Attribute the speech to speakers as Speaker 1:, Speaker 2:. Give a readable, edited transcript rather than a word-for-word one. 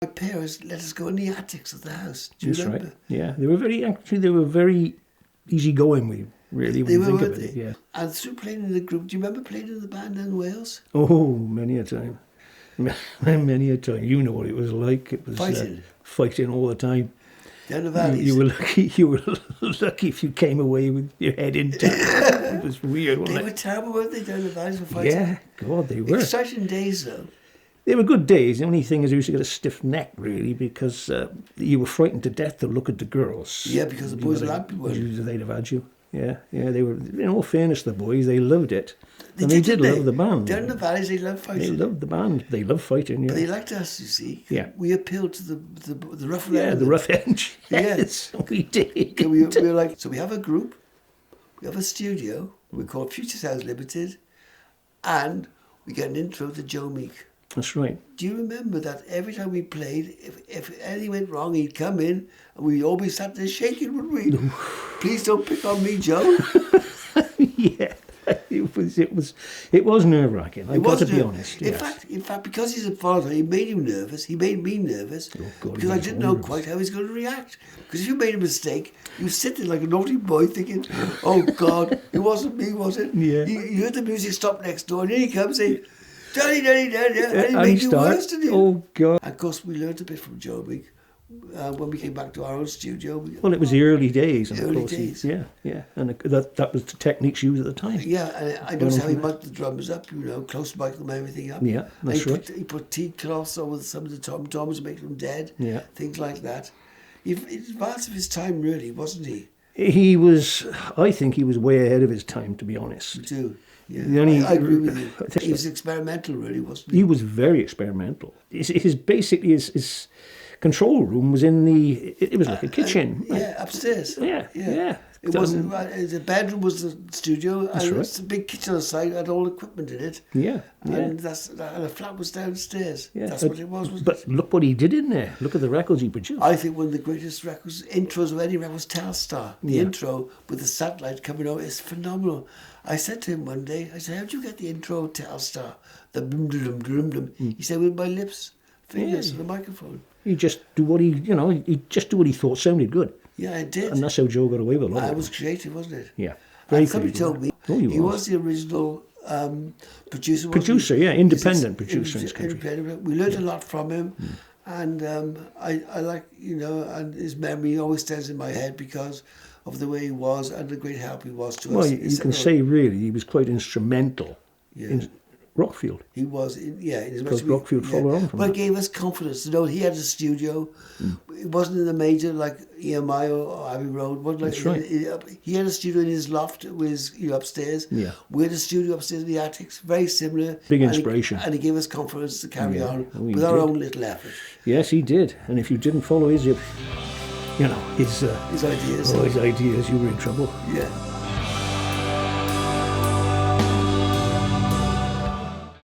Speaker 1: My parents let us go in the attics of the house. Do you remember?
Speaker 2: Right. Yeah, they were very easygoing. Really, when you think of it. Yeah.
Speaker 1: And through playing in the group, do you remember playing in the band in Wales?
Speaker 2: Oh, many a time. Many a time. You know what it was like. It was fighting all the time.
Speaker 1: Down the valleys.
Speaker 2: You were lucky. You were lucky if you came away with your head intact. It was weird.
Speaker 1: They were terrible, weren't they? Down the valleys for fighting.
Speaker 2: Yeah, God, they were.
Speaker 1: Exciting days, though.
Speaker 2: They were good days. The only thing is, you used to get a stiff neck, really, because you were frightened to death to look at the girls.
Speaker 1: Yeah, because the boys were happy with you.
Speaker 2: They'd have had you. Yeah, they were. In all fairness, the boys, they loved it. They did love the band.
Speaker 1: Down in the valleys, they loved fighting.
Speaker 2: They loved the band. They loved fighting. Yeah.
Speaker 1: But they liked us, you see.
Speaker 2: Yeah.
Speaker 1: We appealed to the rough end.
Speaker 2: Yeah, the rough end. Yes, we did.
Speaker 1: We were like, so we have a group, we have a studio, we call it Future Sounds Limited, and we get an intro to Joe Meek.
Speaker 2: That's right.
Speaker 1: Do you remember that every time we played, if anything went wrong, he'd come in and we always sat there shaking, wouldn't we? Please don't pick on me, Joe.
Speaker 2: Yeah, it was nerve-wracking. I've got to be honest.
Speaker 1: In fact, because he's a father, he made him nervous. He made me nervous because I didn't know quite how he was going to react. Because if you made a mistake, you sit there like a naughty boy thinking, "Oh God, it wasn't me, was it?"
Speaker 2: Yeah.
Speaker 1: You heard the music stop next door, and here he comes saying, "Daddy, Daddy, Daddy," and he made you worse, didn't he?
Speaker 2: Oh God!
Speaker 1: And of course, we learned a bit from Joe Meek. When we came back to our own studio.
Speaker 2: Well, it was the early days. And
Speaker 1: early days.
Speaker 2: Yeah. And that was the techniques used at the time.
Speaker 1: Yeah, and I noticed how he miked the drummers up, close mic them, everything up.
Speaker 2: Yeah, that's right.
Speaker 1: He put tea cloths over some of the tom-toms to make them dead.
Speaker 2: Yeah.
Speaker 1: Things like that. He advanced of his time, really, wasn't he?
Speaker 2: I think he was way ahead of his time, to be honest.
Speaker 1: You do? Yeah. I agree with you. He was experimental, really, wasn't he?
Speaker 2: He was very experimental. His control room was it was like a kitchen.
Speaker 1: Upstairs.
Speaker 2: Yeah.
Speaker 1: It wasn't. The bedroom was the studio,
Speaker 2: That's
Speaker 1: and
Speaker 2: right.
Speaker 1: it's a big kitchen on the side, had all equipment in it.
Speaker 2: Yeah.
Speaker 1: And the flat was downstairs.
Speaker 2: Yeah.
Speaker 1: That's what it was, wasn't
Speaker 2: but
Speaker 1: it?
Speaker 2: Look what he did in there. Look at the records he produced.
Speaker 1: I think one of the greatest intros of any record was Telstar. The intro with the satellite coming out is phenomenal. I said to him one day, how did you get the intro of Telstar? The boom dum dum dum. He said, with my lips, fingers, and the microphone.
Speaker 2: He just do what he thought sounded good.
Speaker 1: Yeah, it did.
Speaker 2: And that's how Joe got away with a lot of it.
Speaker 1: It was creative, wasn't it?
Speaker 2: Yeah.
Speaker 1: And somebody told me he was the original producer.
Speaker 2: Producer, independent producer in his country.
Speaker 1: Independent. We learned a lot from him. And I like, and his memory always stands in my head because of the way he was and the great help he was to us.
Speaker 2: Well, you can say really he was quite instrumental in Rockfield.
Speaker 1: He was, in his
Speaker 2: because Rockfield followed on from
Speaker 1: But
Speaker 2: that.
Speaker 1: it gave us confidence to know he had a studio. It wasn't in the major like EMI or Abbey Road.
Speaker 2: That's right.
Speaker 1: He had a studio in his loft with upstairs.
Speaker 2: Yeah.
Speaker 1: We had a studio upstairs in the attics, very similar.
Speaker 2: Big inspiration.
Speaker 1: And he gave us confidence to carry on with
Speaker 2: did.
Speaker 1: our own little effort.
Speaker 2: Yes, he did. And if you didn't follow his ideas,
Speaker 1: His ideas,
Speaker 2: you were in trouble.
Speaker 1: Yeah.